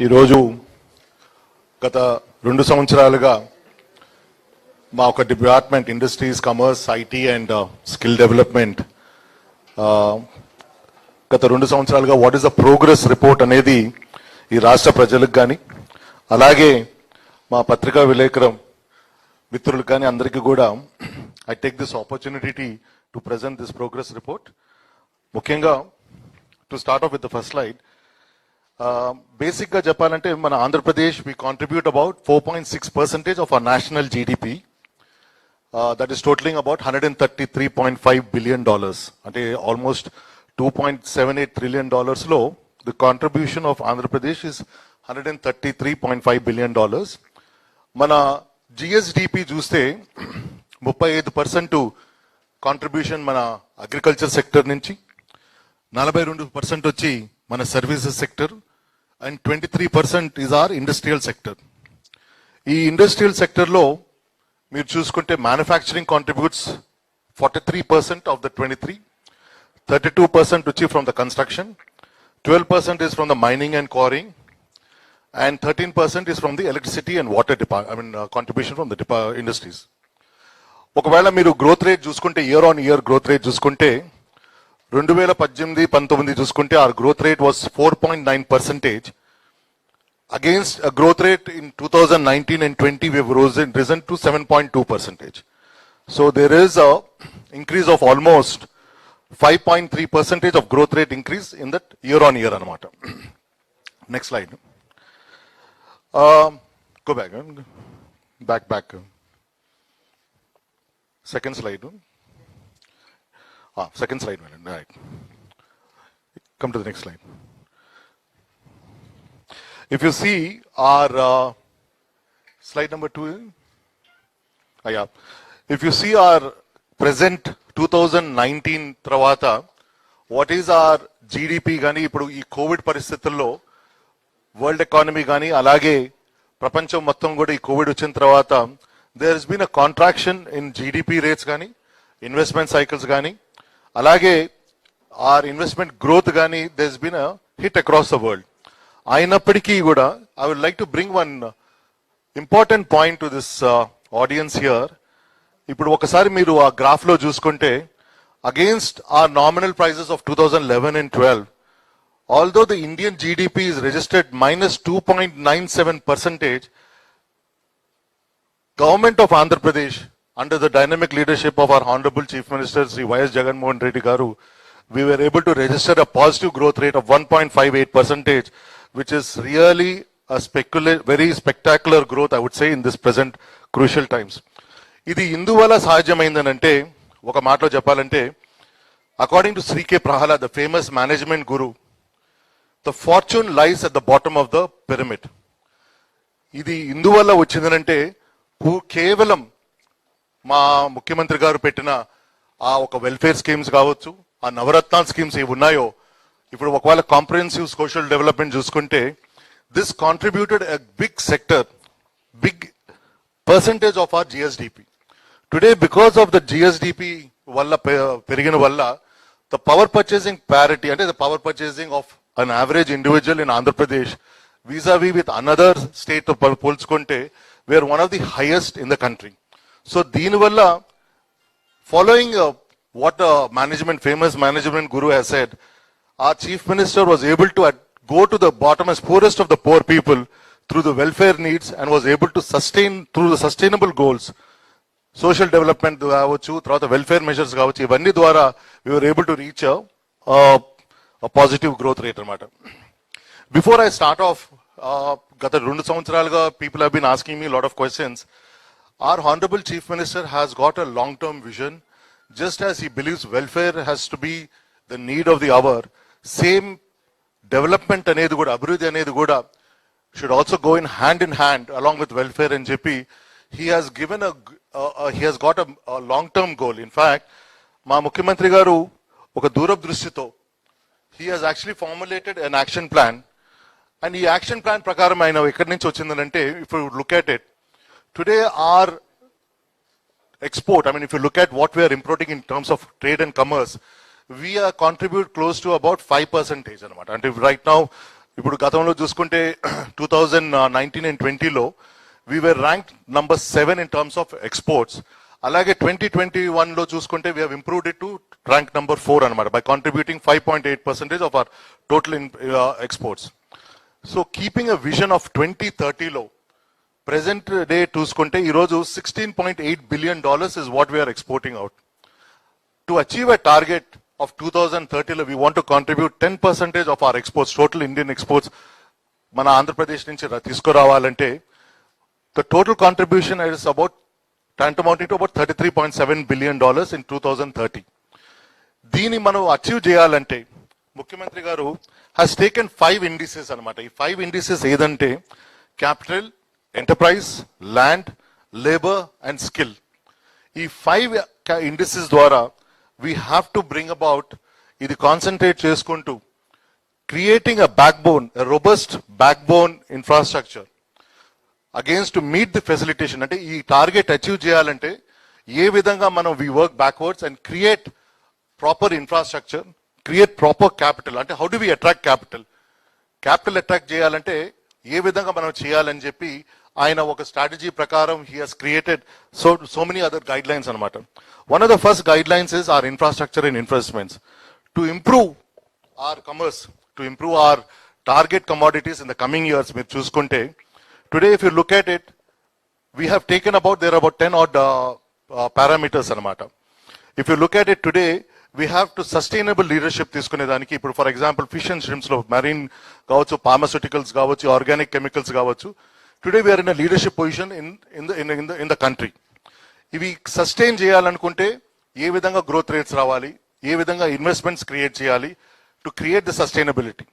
ఈరోజు గత 2 సంవత్సరాలుగా మా ఒక department industries, commerce, IT and skill development గత 2 సంవత్సరాలుగా what is the progress report అనేది ఈ రాష్ట్ర ప్రజలకు కానీ అలాగే మా పత్రికా విలేకరం మిత్రులకు కానీ అందరికీ కూడా I take this opportunity to present this progress report. ముఖ్యంగా to start off with the first slide, basic గా చెప్పాలంటే మన Andhra Pradesh we contribute about 4.6% of our national GDP, that is totaling about $133.5 billion. అంటే ఆల్మోస్ట్ $2.78 trillion లో the contribution of Andhra Pradesh is $133.5 billion. మన GSDP చూస్తే 35% contribution మన agriculture sector నుంచి, 42% వచ్చి మన services sector and 23% is are industrial sector. ఈ ఇండస్ట్రియల్ సెక్టర్లో మీరు చూసుకుంటే మ్యానుఫ్యాక్చరింగ్ కాంట్రిబ్యూట్స్ 43% ఆఫ్ ద 23, 32% వచ్చి from the construction, 12% is from the mining and quarrying, and 13% is from the electricity and water contribution from the industries. ఒకవేళ మీరు growth rate చూసుకుంటే, year on year growth rate చూసుకుంటే 2018-19 చూసుకుంటే our growth rate was 4.9%. Against a growth rate in 2019 and 20 we have risen to 7.2%. So there is a increase of almost 5.3% of growth rate increase in that year on year anamata. Next slide. Go back. Second slide. Second slide. Right. Come to the next slide. If you see our slide number 2, yeah. If you see our present 2019 తర్వాత what is are GDP కానీ, ఇప్పుడు ఈ Covid పరిస్థితుల్లో world economy కానీ అలాగే ప్రపంచం మొత్తం కూడా ఈ కోవిడ్ వచ్చిన తర్వాత there has been a contraction in GDP rates కానీ, ఇన్వెస్ట్మెంట్ సైకిల్స్ కానీ, అలాగే ఆర్ ఇన్వెస్ట్మెంట్ గ్రోత్ కానీ there has been a hit across the world. అయినప్పటికీ కూడా I would like to bring one important point to this audience here. ఇప్పుడు ఒకసారి మీరు ఆ గ్రాఫ్ లో చూసుకుంటే, against our nominal prices of 2011 and 12, although the Indian GDP is registered minus 2.97%, government of Andhra Pradesh under the dynamic leadership of our Honorable Chief Minister Sri Y.S. Jagan Mohan Reddy Garu, we were able to register a positive growth rate of 1.58%, which is really a very spectacular growth, I would say, in this present crucial times. ఇది ఇందువల్ల సాధ్యమైందనంటే, ఒక మాటలో చెప్పాలంటే, according to Shri K Prahalad, the famous management guru, the fortune lies at the bottom of the pyramid. ఇది ఇందువల్ల వచ్చిందనంటే, కేవలం మా ముఖ్యమంత్రి గారు పెట్టిన ఆ ఒక వెల్ఫేర్ స్కీమ్స్ కావచ్చు, ఆ నవరత్న స్కీమ్స్ ఏవి ఉన్నాయో, ఇప్పుడు ఒకవేళ కాంప్రహెన్సివ్ సోషల్ డెవలప్మెంట్ చూసుకుంటే, this contributed a big sector, big percentage of our GSDP. Today because of the GSDP వల్ల పెరిగిన వల్ల ద పవర్ పర్చేసింగ్ ప్యారిటీ, అంటే the power purchasing of an average individual in Andhra Pradesh vis-a-vis with another state పోల్చుకుంటే we are one of the highest in the country. So దీనివల్ల following what management, famous management guru has said, our chief minister was able to go to the bottomest, poorest of the poor people through the welfare needs and was able to sustain through the sustainable goals, social development కావచ్చు, తర్వాత welfare measures కావచ్చు, ఇవన్నీ ద్వారా we were able to reach a positive growth rate అన్నమాట. Before I start off, గత 2 సంవత్సరాలుగా people have been asking me a lot of questions. Our Honorable Chief Minister has got a long-term vision. Just as he believes welfare has to be the need of the hour, same development అనేది కూడా, అభివృద్ధి అనేది కూడా should also go in hand along with welfare and JP. He has given he has got a long-term goal. In fact, మా ముఖ్యమంత్రి గారు ఒక దూరదృష్టితో he has actually formulated an action plan, and ఈ యాక్షన్ ప్లాన్ ప్రకారం ఆయన ఎక్కడి నుంచి వచ్చిందనంటే, if you look at it today, our export, if you look at what we are importing in terms of trade and commerce, we contribute close to about 5% anamata. And if right now ఇప్పుడు గతంలో చూసుకుంటే 2019 and 20లో we were ranked number 7 in terms of exports. అలాగే 2021లో చూసుకుంటే we have improved it to rank number 4 అన్నమాట by contributing 5.8% of our total exports. So keeping a vision of 2030లో present day చూసుకుంటే ఈరోజు $16.8 billion is what we are exporting out. To achieve a target of 2030, we want to contribute 10% of our exports, total Indian exports, మన ఆంధ్రప్రదేశ్ నుంచి తీసుకురావాలంటే the total contribution is about tantamounting to about $33.7 billion in 2030. దీన్ని మనం achieve చేయాలంటే ముఖ్యమంత్రి గారు has taken 5 indices అన్నమాట. ఈ 5 indices ఏదంటే capital, enterprise, land, labour and skill. ఈ 5 indices ద్వారా we have to bring about ఇది కాన్సన్ట్రేట్ చేసుకుంటూ creating a backbone, a robust backbone infrastructure against to meet the facilitation. అంటే ఈ టార్గెట్ అచీవ్ చేయాలంటే ఏ విధంగా మనం we work backwards and create proper infrastructure, create proper capital. అంటే how do we attract capital? Capital attract చేయాలంటే ఏ విధంగా మనం చేయాలని చెప్పి ఆయన ఒక స్ట్రాటజీ ప్రకారం he has created so many other guidelines అన్నమాట. One of the first guidelines is our infrastructure and investments to improve our commerce, to improve our target commodities in the coming years. మీరు చూసుకుంటే today if you look at it, we have taken about, there are about 10 odd parameters అన్నమాట. If you look at it today, we have to sustainable leadership తీసుకునే దానికి ఇప్పుడు for example fish and shrimps లో marine కావచ్చు, pharmaceuticals కావచ్చు, organic chemicals కావచ్చు. Today we are in leadership position in the country. ఇవి sustain చేయాలనుకుంటే ఏ విధంగా గ్రోత్ రేట్స్ రావాలి, ఏ విధంగా ఇన్వెస్ట్మెంట్స్ క్రియేట్ చేయాలి టు క్రియేట్ ద సస్టైనబిలిటీ.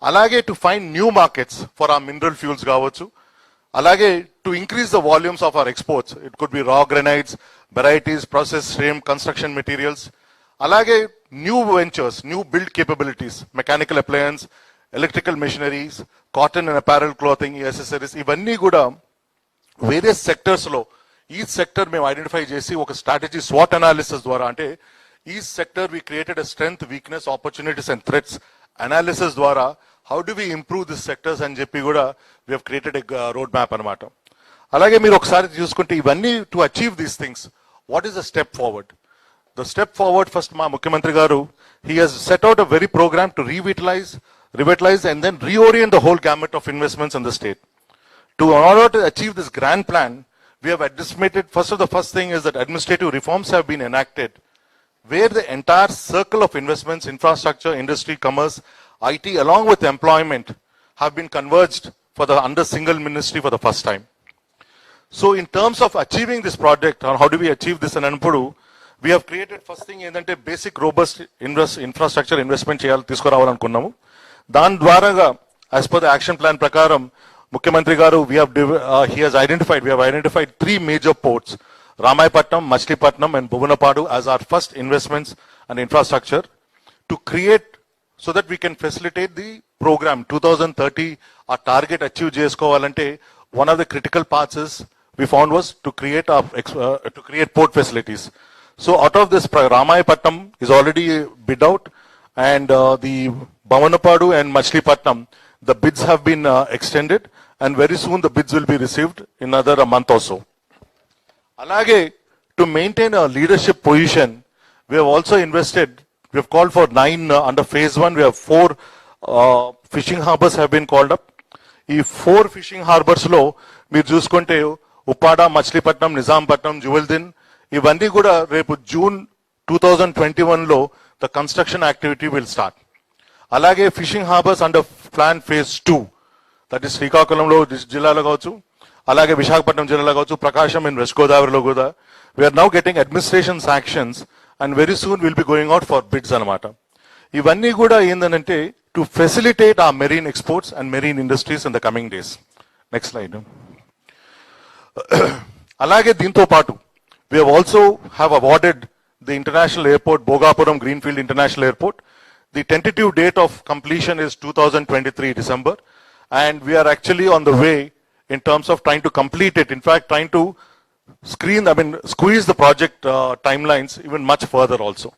అలాగే to find new markets for ఆ మినరల్ ఫ్యూల్స్ కావచ్చు. అలాగే to increase the volumes of our exports. It could be raw granites, varieties, process stream, construction materials. అలాగే new ventures, new build capabilities, mechanical appliances, electrical machineries, cotton and apparel clothing, accessories, ఇవన్నీ కూడా various సెక్టర్స్లో ఈ sector మేము identify చేసి ఒక strategy swat analysis ద్వారా, అంటే ఈ sector we created a strength, weakness, opportunities and threats analysis ద్వారా how do we improve this sectors అని చెప్పి కూడా we have created a road map అనమాట. అలాగే మీరు ఒకసారి చూసుకుంటే ఇవన్నీ to achieve these things, what is the step forward? The step forward, first ma Mukhyamantri garu, he has set out a very program to revitalize and then reorient the whole gamut of investments in the state. In order to achieve this grand plan, we have estimated, first thing is that administrative reforms have been enacted, where the entire circle of investments, infrastructure, industry, commerce, IT, along with employment, have been converged under single ministry for the first time. So in terms of achieving this project, or how do we achieve this in Anpudu, we have created, first thing ఏంటంటే basic robust infrastructure investment చేయాలి, తీసుకురావాలనుకున్నాము. దాని ద్వారాగా as per the action plan ప్రకారం ముఖ్యమంత్రి గారు we have identified 3 major ports, Ramayapatnam, Machilipatnam and Bhuvanapadu as our first investments and infrastructure to create so that we can facilitate the program 2030. Our target achieve చేసుకోవాలంటే one of the critical parts is we found was to create port facilities. So out of this, Ramayapatnam is already bid out, and the Bhuvanapadu and Machilipatnam, the bids have been extended, and very soon the bids will be received in another a month or so. Alage, to maintain a leadership position, we have also invested, we have called for 9, under phase 1, we have 4 fishing harbors have been called up. ఈ 4 fishing harbors లో మీరు చూసుకుంటే ఉప్పాడ, మచిలీపట్నం, నిజాంపట్నం, జువెల్దిన్, ఇవన్నీ కూడా రేపు June 2021లో the construction activity will start. అలాగే fishing harbours under plan phase 2, that is శ్రీకాకుళంలో జిల్లాలో కావచ్చు, అలాగే విశాఖపట్నం జిల్లాలో కావచ్చు, ప్రకాశం ఇన్ వెస్ట్ గోదావరిలో కూడా we are now getting administration sanctions and very soon will be going out for bids అనమాట. ఇవన్నీ కూడా ఏంటంటే టు ఫెసిలిటేట్ ఆ marine exports and marine industries in the coming days. Next slide. అలాగే దీంతో పాటు we have awarded the international airport, Bhogapuram Greenfield International Airport. The tentative date of completion is 2023 December, and we are actually on the way in terms of trying to complete it. In fact, trying to squeeze the project timelines even much further also.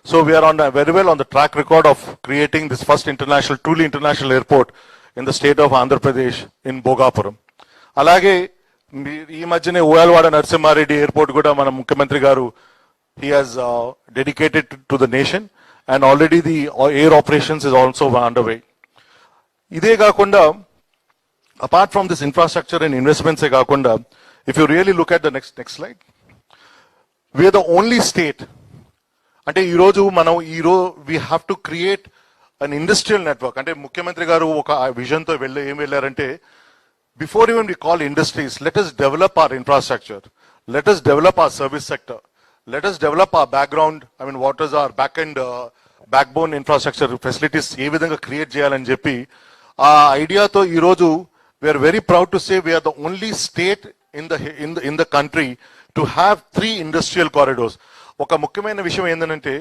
So we are very well on the track record of creating this first truly international airport in the state of Andhra Pradesh in Bhogapuram. అలాగే ఈ మధ్యనే ఓయాలవాడ Narasimha Reddy airport కూడా మన ముఖ్యమంత్రి గారు he has dedicated to the nation and already the air operations is also underway. ఇదే కాకుండా apart from this infrastructure and investments ఏ కాకుండా if you really look at the next slide, we are the only state, అంటే ఈరోజు మనం we have to create an industrial network. అంటే ముఖ్యమంత్రి గారు ఒక విజన్ తో ఏం వెళ్ళారంటే, before even we call industries, let us develop our infrastructure, let us develop our service sector, let us develop our background, I mean what is our back end backbone infrastructure facilities ఏ విధంగా create చేయాలని చెప్పి ఆ ఐడియాతో ఈరోజు we are very proud to say we are the only state in the country to have 3 industrial corridors. ఒక ముఖ్యమైన విషయం ఏంటంటే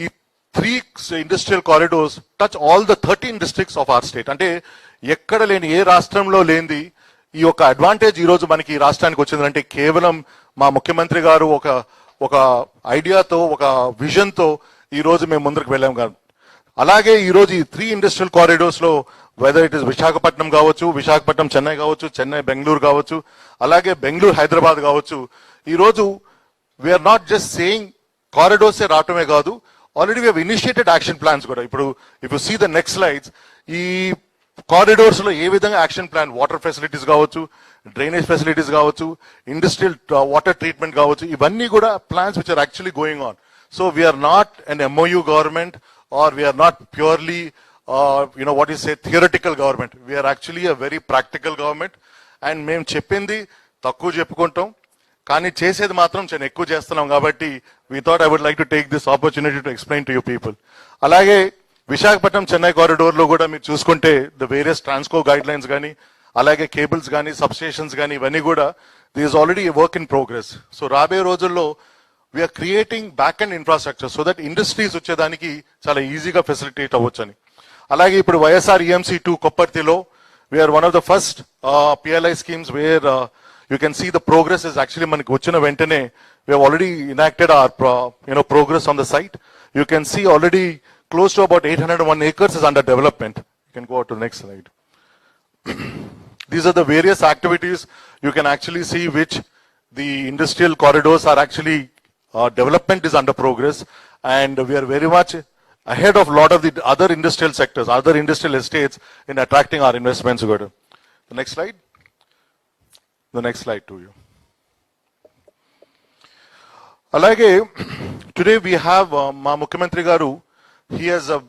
ఈ 3 industrial corridors touch all the 13 districts of our state. అంటే ఎక్కడ లేని ఏ రాష్ట్రంలో లేనిది ఈ యొక్క అడ్వాంటేజ్ ఈ రోజు మనకి ఈ రాష్ట్రానికి వచ్చిందంటే కేవలం మా ముఖ్యమంత్రి గారు ఒక ఐడియాతో ఒక విజన్ తో ఈ రోజు మేము ముందుకు వెళ్ళాం కాదు. అలాగే ఈ రోజు ఈ 3 ఇండస్ట్రియల్ కారిడోర్స్ లో వెదర్ ఇట్ ఇస్ విశాఖపట్నం కావచ్చు, విశాఖపట్నం చెన్నై కావచ్చు, చెన్నై బెంగళూరు కావచ్చు, అలాగే బెంగళూరు హైదరాబాద్ కావచ్చు, ఈ రోజు we are not just saying corridors రావటమే కాదు, already we have initiated action plans కూడా. ఇప్పుడు if you see the next slides, ఈ కారిడోర్స్ లో ఏ విధంగా యాక్షన్ ప్లాన్, వాటర్ ఫెసిలిటీస్ కావచ్చు, డ్రైనేజ్ ఫెసిలిటీస్ కావచ్చు, ఇండస్ట్రియల్ వాటర్ ట్రీట్మెంట్ కావచ్చు, ఇవన్నీ కూడా plans which are actually going on. So we are not an MOU government or we are not purely what you say theoretical government. We are actually a very practical government and మేము చెప్పింది తక్కువ చెప్పుకుంటాం కానీ చేసేది మాత్రం చాలా ఎక్కువ చేస్తున్నాం కాబట్టి we thought I would like to take this opportunity to explain to you people. అలాగే విశాఖపట్నం చెన్నై కారిడోర్ లో కూడా మీరు చూసుకుంటే the various transco guidelines కానీ అలాగే కేబుల్స్ కానీ సబ్స్టేషన్స్ కానీ ఇవన్నీ కూడా there is already a work in progress. So రాబోయే రోజుల్లో we are creating back-end infrastructure so that industries వచ్చేదానికి చాలా ఈజీగా ఫెసిలిటేట్ అవ్వచ్చని. అలాగే ఇప్పుడు YSR EMC2 కొప్పర్తిలో we are one of the first PLI schemes where you can see the progress is actually మనకి వచ్చిన వెంటనే we have already enacted our progress on the site. You can see already close to about 801 acres is under development. You can go to the next slide. These are the various activities you can actually see which the industrial corridors are actually development is under progress and we are very much ahead of a lot of the other industrial sectors, other industrial estates in attracting our investments. Good. The next slide. The next slide to you. Alage, today we have Ma Mukhyamantri Garu. He has a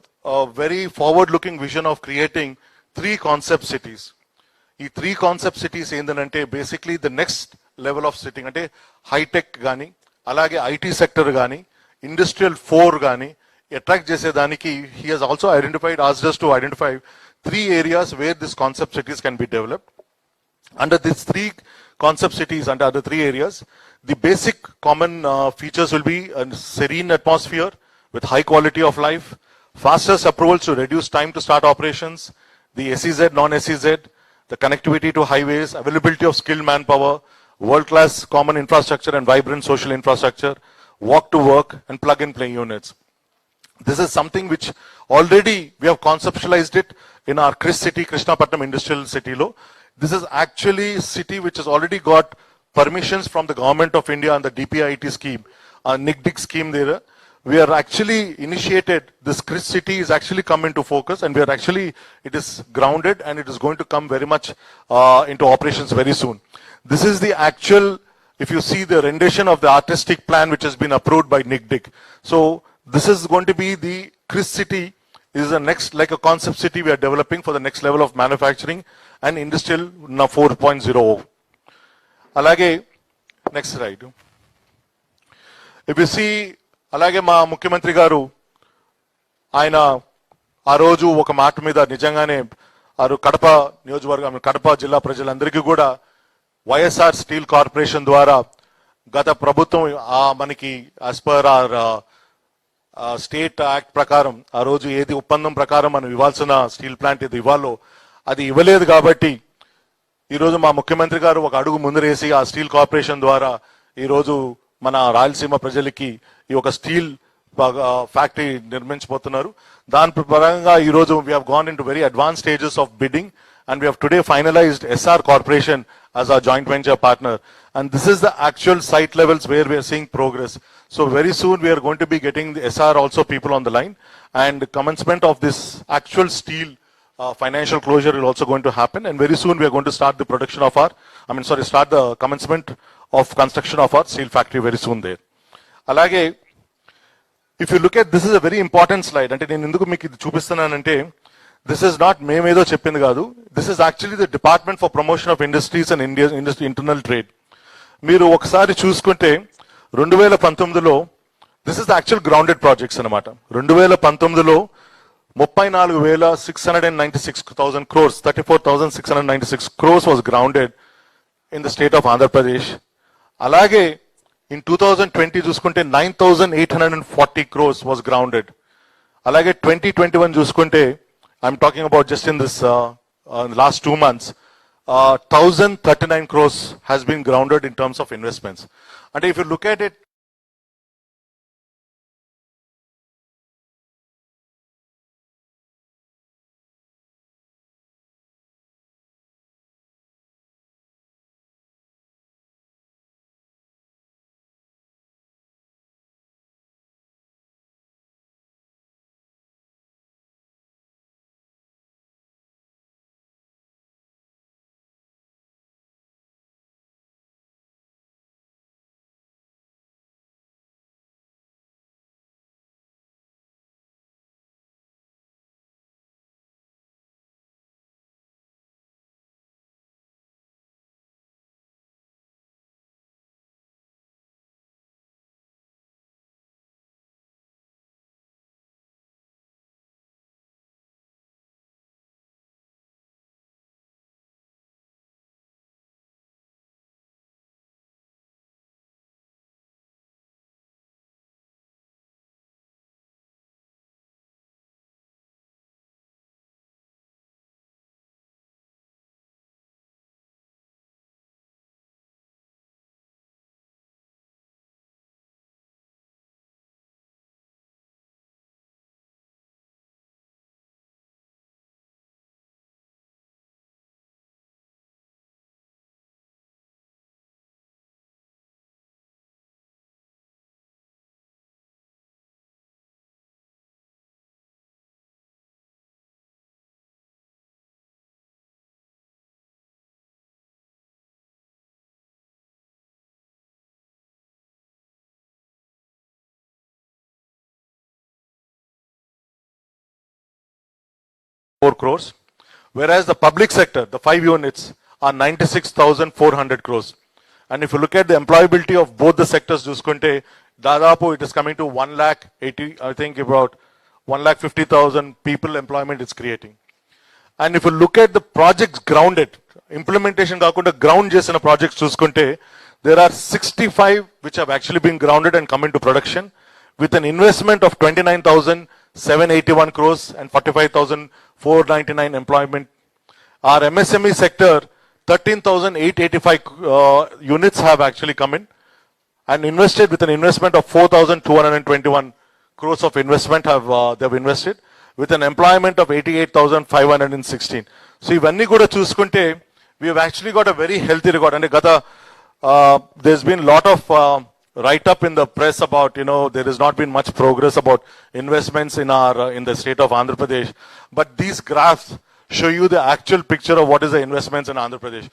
very forward-looking vision of creating 3 concept cities. ఈ 3 concept cities ఏంటంటే basically the next level of sitting అంటే high-tech గానీ అలాగే IT sector కానీ industrial 4 కానీ attract చేసేదానికి he has also asked us to identify 3 areas where this concept cities can be developed. Under these 3 concept cities, under the 3 areas, the basic common features will be a serene atmosphere with high quality of life, fastest approvals to reduce time to start operations, the SEZ, non-SEZ, the connectivity to highways, availability of skilled manpower, world-class common infrastructure and vibrant social infrastructure, walk to work and plug and play units. This is something which already we have conceptualized it in our Chris City, Krishnapatnam Industrial City lo. This is actually city which has already got permissions from the government of India and the DPIIT scheme, NICDIC scheme there. We are actually initiated, this Chris City is actually come into focus and we are actually, it is grounded and it is going to come very much into operations very soon. This is the actual, if you see the rendition of the artistic plan which has been approved by NICDIC. So this is going to be the Chris City is the next, like a concept city we are developing for the next level of manufacturing and industrial 4.0. Alage, next slide. If you see, alage ma Mukhyamantri garu, ఆయన ఆ రోజు ఒక మాట మీద నిజంగానే కడప నియోజకవర్గం కడప జిల్లా ప్రజలందరికీ కూడా వైఎస్ఆర్ స్టీల్ కార్పొరేషన్ ద్వారా గత ప్రభుత్వం మనకి as per our state act ప్రకారం ఆ రోజు ఏది ఒప్పందం ప్రకారం మనం ఇవ్వాల్సిన స్టీల్ ప్లాంట్ ఏది ఇవ్వాలో అది ఇవ్వలేదు కాబట్టి ఈరోజు మా ముఖ్యమంత్రి గారు ఒక అడుగు ముందరేసి ఆ స్టీల్ కార్పొరేషన్ ద్వారా ఈరోజు మన రాయలసీమ ప్రజలకి ఈ ఒక స్టీల్ ఫ్యాక్టరీ నిర్మించబోతున్నారు. దాని పరంగా ఈ రోజు we have gone into very advanced stages of bidding, and we have today finalized SR Corporation as our joint venture partner. And this is the actual site levels where we are seeing progress. So very soon we are going to be getting the SR also people on the line, and commencement of this actual steel financial closure is also going to happen. And very soon we are going to start the production of our, start the commencement of construction of our steel factory very soon there. Alage, if you look at, this is a very important slide. అంటే నేను ఎందుకు మీకు ఇది చూపిస్తున్నానంటే, this is not మేమేదో చెప్పింది కాదు, this is actually the department for promotion of industries and industry internal trade. మీరు ఒకసారి చూసుకుంటే 2019లో this is the actual grounded projects అనమాట. 2019లో 34,696,000 crores, 34,696 crores was grounded in the state of Andhra Pradesh. అలాగే in 2020 చూసుకుంటే 9,840 crores was grounded. అలాగే 2021 చూసుకుంటే, I'm talking about just in this last 2 months, 1,039 crores has been grounded in terms of investments. And if you look at it, crores, whereas the public sector, the 5 units, are 96,400 crores. And if you look at the employability of both the sectors, Juskunte, Dadapo, it is coming to 1,80,000, I think about 1,50,000 people employment it's creating. And if you look at the projects grounded, implementation kakunda ground chesina projects Juskunte, there are 65 which have actually been grounded and come into production with an investment of 29,781 crores and 45,499 employment. Our MSME sector, 13,885 units have actually come in and invested with an investment of 4,221 crores of investment they've invested with an employment of 88,516. So ivanni kuda chuskunte, we have actually got a very healthy record. And there's been a lot of write up in the press about, there has not been much progress about investments in the state of Andhra Pradesh. But these graphs show you the actual picture of what is the investments in Andhra Pradesh.